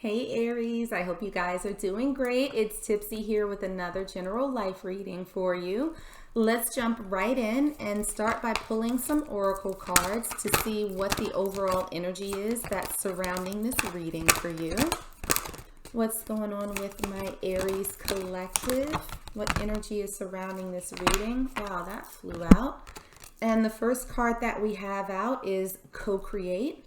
Hey Aries, I hope you guys are doing great. It's Tipsy here with another general life reading for you. Let's jump right in and start by pulling some oracle cards to see what the overall energy is that's surrounding this reading for you. What's going on with my Aries collective? What energy is surrounding this reading? Wow, that flew out. And the first card that we have out is co-create.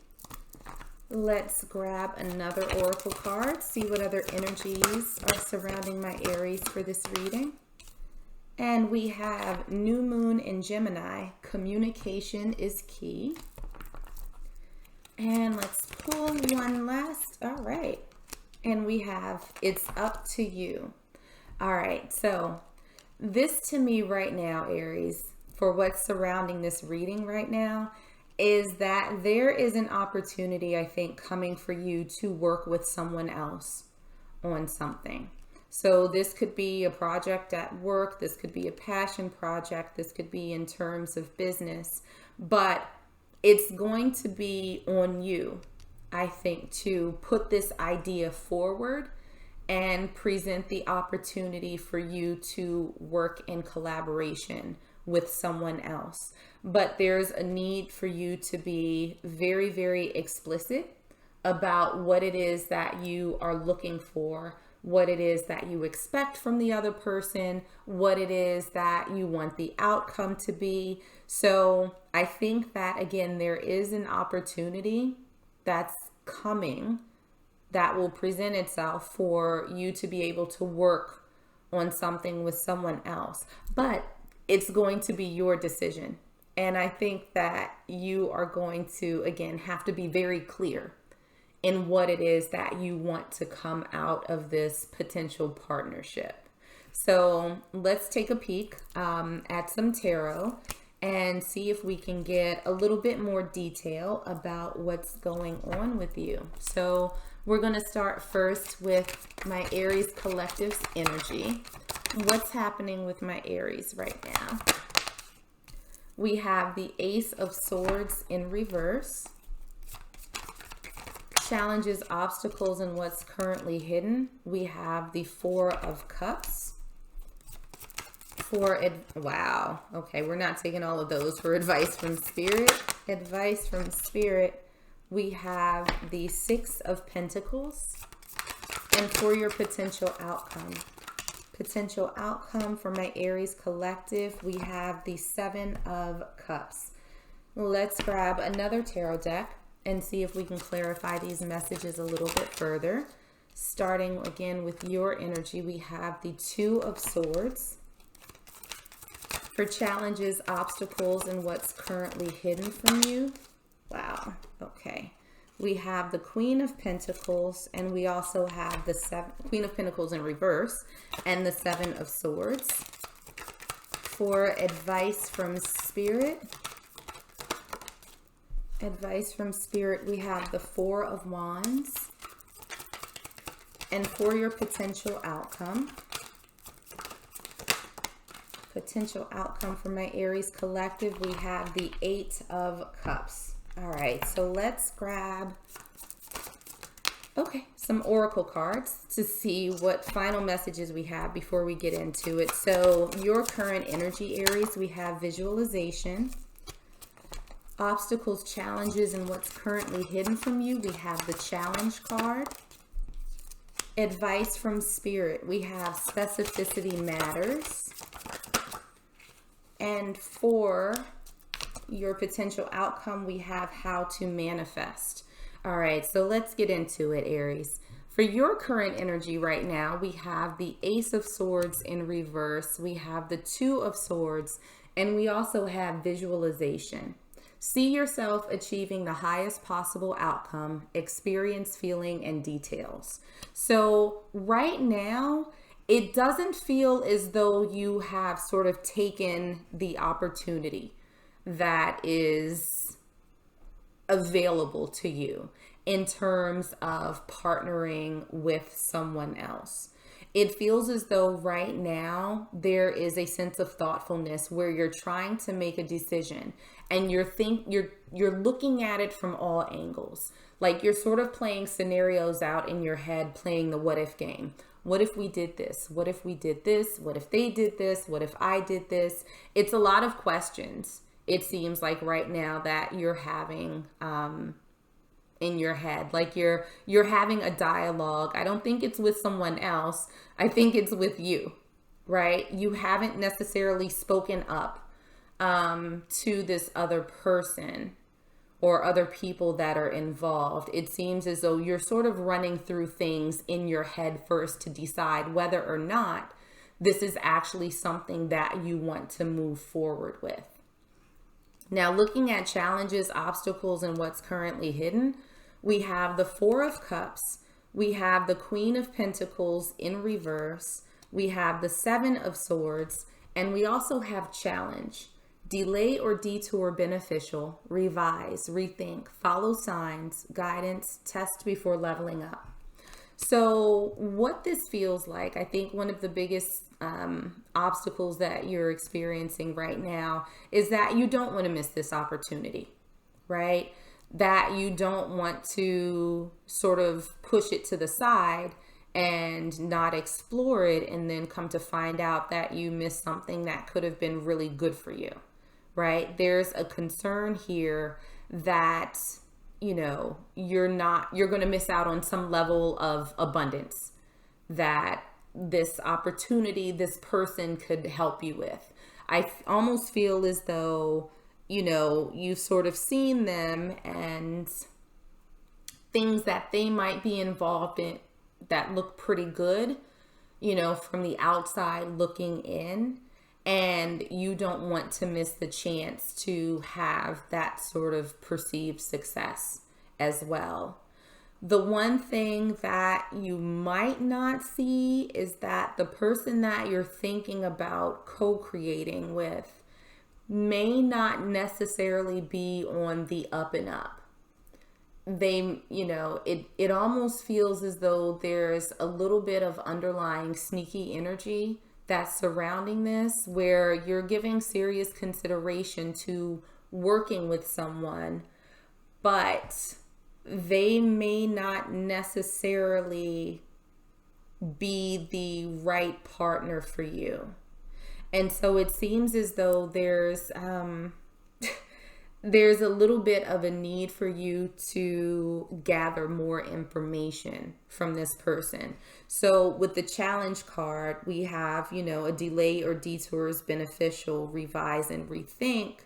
Let's grab another oracle card, see what other energies are surrounding my Aries for this reading. And we have New Moon in Gemini. Communication is key. And let's pull one last. All right. And we have It's Up to You. All right. So this to me right now, Aries, for what's surrounding this reading right now, is that there is an opportunity, I think, coming for you to work with someone else on something. So this could be a project at work, this could be a passion project, this could be in terms of business, but it's going to be on you, I think, to put this idea forward and present the opportunity for you to work in collaboration with someone else. But there's a need for you to be very, very explicit about what it is that you are looking for, what it is that you expect from the other person, what it is that you want the outcome to be. So I think that, again, there is an opportunity that's coming that will present itself for you to be able to work on something with someone else. But it's going to be your decision. And I think that you are going to, again, have to be very clear in what it is that you want to come out of this potential partnership. So let's take a peek at some tarot and see if we can get a little bit more detail about what's going on with you. So we're going to start first with my Aries collective's energy. What's happening with my Aries right now? We have the Ace of Swords in reverse. Challenges, obstacles, and what's currently hidden. We have the Four of Cups. Wow. Okay, we're not taking all of those for advice from Spirit. Advice from Spirit. We have the Six of Pentacles. And for your potential outcome. Potential outcome for my Aries collective, we have the Seven of Cups. Let's grab another tarot deck and see if we can clarify these messages a little bit further. Starting again with your energy, we have the Two of Swords. For challenges, obstacles, and what's currently hidden from you. Wow, okay. We have the Queen of Pentacles, and we also have the Queen of Pentacles in reverse, and the Seven of Swords. For advice from Spirit, we have the Four of Wands. And for your potential outcome for my Aries collective, we have the Eight of Cups. All right, so let's grab, some oracle cards to see what final messages we have before we get into it. So your current energy, Aries, we have visualization, obstacles, challenges, and what's currently hidden from you. We have the Challenge card. Advice from Spirit, we have specificity matters. And for your potential outcome, we have how to manifest. All right, so let's get into it, Aries. For your current energy right now, we have the Ace of Swords in reverse. We have the Two of Swords, and we also have visualization. See yourself achieving the highest possible outcome, experience, feeling, and details. So right now, it doesn't feel as though you have sort of taken the opportunity that is available to you in terms of partnering with someone else. It feels as though right now there is a sense of thoughtfulness where you're trying to make a decision and you're looking at it from all angles. Like you're sort of playing scenarios out in your head, playing the what if game. What if we did this? What if we did this? What if they did this? What if I did this? It's a lot of questions. It seems like right now that you're having in your head, like you're having a dialogue. I don't think it's with someone else. I think it's with you, right? You haven't necessarily spoken up to this other person or other people that are involved. It seems as though you're sort of running through things in your head first to decide whether or not this is actually something that you want to move forward with. Now, looking at challenges, obstacles, and what's currently hidden, we have the Four of Cups, we have the Queen of Pentacles in reverse, we have the Seven of Swords, and we also have challenge. Delay or detour beneficial, revise, rethink, follow signs, guidance, test before leveling up. So what this feels like, I think one of the biggest obstacles that you're experiencing right now is that you don't want to miss this opportunity, right? That you don't want to sort of push it to the side and not explore it and then come to find out that you missed something that could have been really good for you, right? There's a concern here that, you're going to miss out on some level of abundance that this opportunity, this person could help you with. I almost feel as though, you've sort of seen them and things that they might be involved in that look pretty good, from the outside looking in. And you don't want to miss the chance to have that sort of perceived success as well. The one thing that you might not see is that the person that you're thinking about co-creating with may not necessarily be on the up and up. They, it almost feels as though there's a little bit of underlying sneaky energy that's surrounding this, where you're giving serious consideration to working with someone, but they may not necessarily be the right partner for you. And so it seems as though there's a little bit of a need for you to gather more information from this person. So with the challenge card, we have, a delay or detour is beneficial, revise and rethink,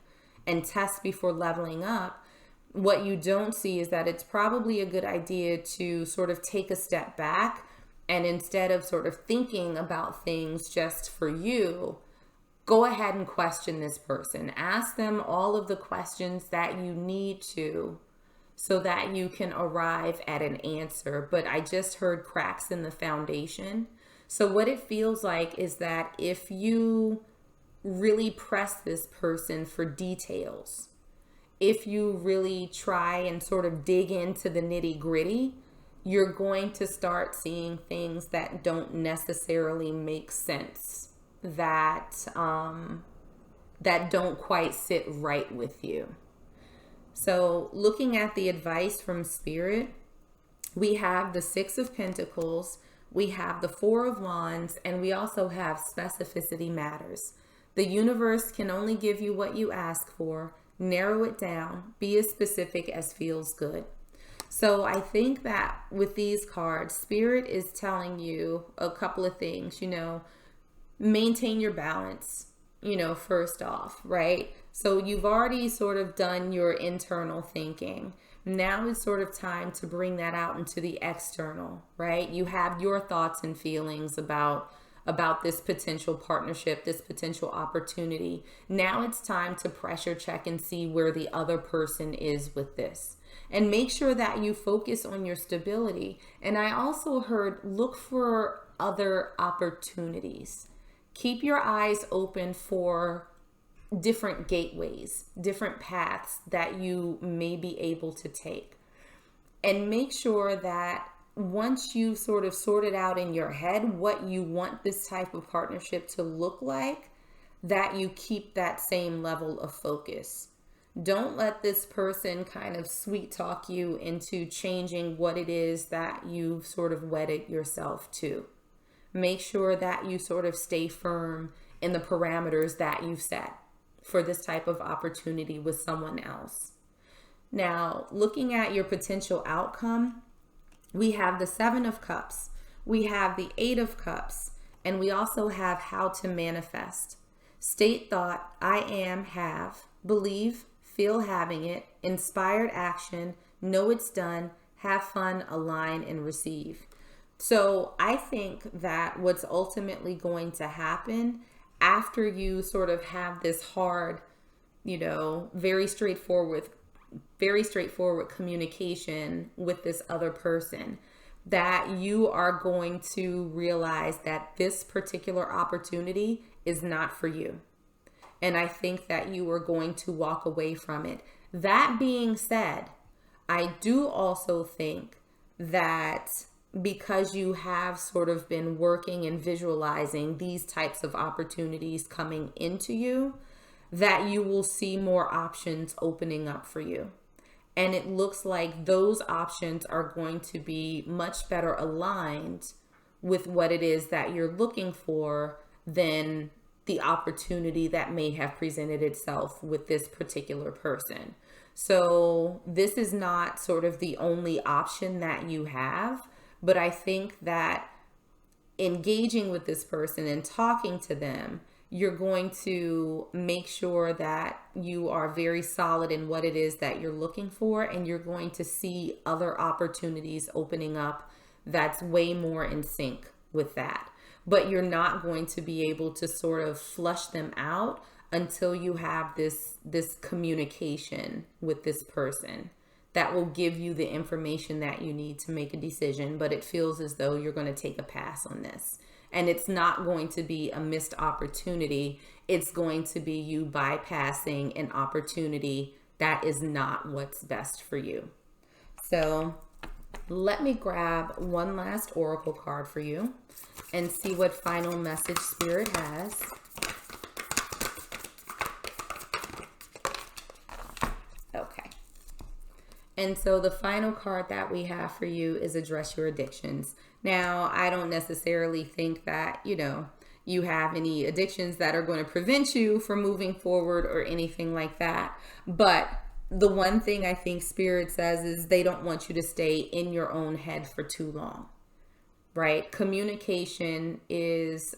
and test before leveling up. What you don't see is that it's probably a good idea to sort of take a step back, and instead of sort of thinking about things just for you, go ahead and question this person. Ask them all of the questions that you need to so that you can arrive at an answer. But I just heard cracks in the foundation. So what it feels like is that if you really press this person for details, if you really try and sort of dig into the nitty-gritty, you're going to start seeing things that don't necessarily make sense, that don't quite sit right with you. So looking at the advice from Spirit, we have the Six of Pentacles, we have the Four of Wands, and we also have specificity matters. The universe can only give you what you ask for. Narrow it down. Be as specific as feels good. So I think that with these cards, Spirit is telling you a couple of things, maintain your balance, first off, right? So you've already sort of done your internal thinking. Now is sort of time to bring that out into the external, right? You have your thoughts and feelings about this potential partnership, this potential opportunity. Now it's time to pressure check and see where the other person is with this. And make sure that you focus on your stability. And I also heard look for other opportunities. Keep your eyes open for different gateways, different paths that you may be able to take. And make sure that once you've sort of sorted out in your head what you want this type of partnership to look like, that you keep that same level of focus. Don't let this person kind of sweet talk you into changing what it is that you've sort of wedded yourself to. Make sure that you sort of stay firm in the parameters that you've set for this type of opportunity with someone else. Now, looking at your potential outcome, we have the 7 of Cups, we have the 8 of Cups, and we also have how to manifest. State thought, I am, have, believe, feel having it, inspired action, know it's done, have fun, align, and receive. So I think that what's ultimately going to happen after you sort of have this hard, very straightforward communication with this other person, that you are going to realize that this particular opportunity is not for you. And I think that you are going to walk away from it. That being said, I do also think that because you have sort of been working and visualizing these types of opportunities coming into you, that you will see more options opening up for you. And it looks like those options are going to be much better aligned with what it is that you're looking for than the opportunity that may have presented itself with this particular person. So this is not sort of the only option that you have, but I think that engaging with this person and talking to them, you're going to make sure that you are very solid in what it is that you're looking for, and you're going to see other opportunities opening up that's way more in sync with that. But you're not going to be able to sort of flush them out until you have this communication with this person that will give you the information that you need to make a decision. But it feels as though you're going to take a pass on this. And it's not going to be a missed opportunity. It's going to be you bypassing an opportunity that is not what's best for you. So let me grab one last oracle card for you and see what final message Spirit has. Okay. And so the final card that we have for you is address your addictions. Now, I don't necessarily think that, you have any addictions that are going to prevent you from moving forward or anything like that. But the one thing I think Spirit says is they don't want you to stay in your own head for too long, right? Communication is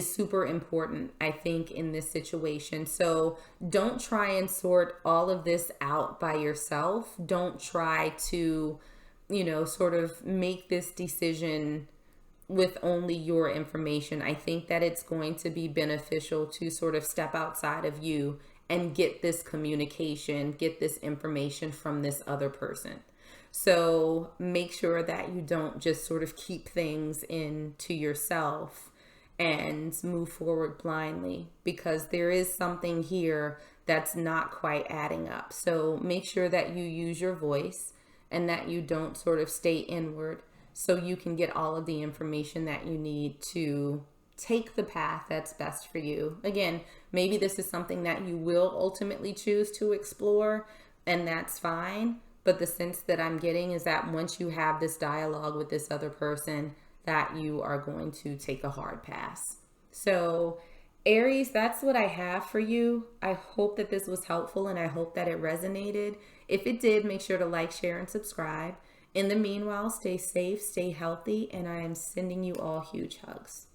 super important, I think, in this situation. So don't try and sort all of this out by yourself. Don't try to, sort of make this decision with only your information. I think that it's going to be beneficial to sort of step outside of you and get this communication, get this information from this other person. So make sure that you don't just sort of keep things into yourself and move forward blindly, because there is something here that's not quite adding up. So make sure that you use your voice and that you don't sort of stay inward, so you can get all of the information that you need to take the path that's best for you. Again, maybe this is something that you will ultimately choose to explore, and that's fine. But the sense that I'm getting is that once you have this dialogue with this other person, that you are going to take a hard pass. So Aries, that's what I have for you. I hope that this was helpful, and I hope that it resonated. If it did, make sure to like, share, and subscribe. In the meanwhile, stay safe, stay healthy, and I am sending you all huge hugs.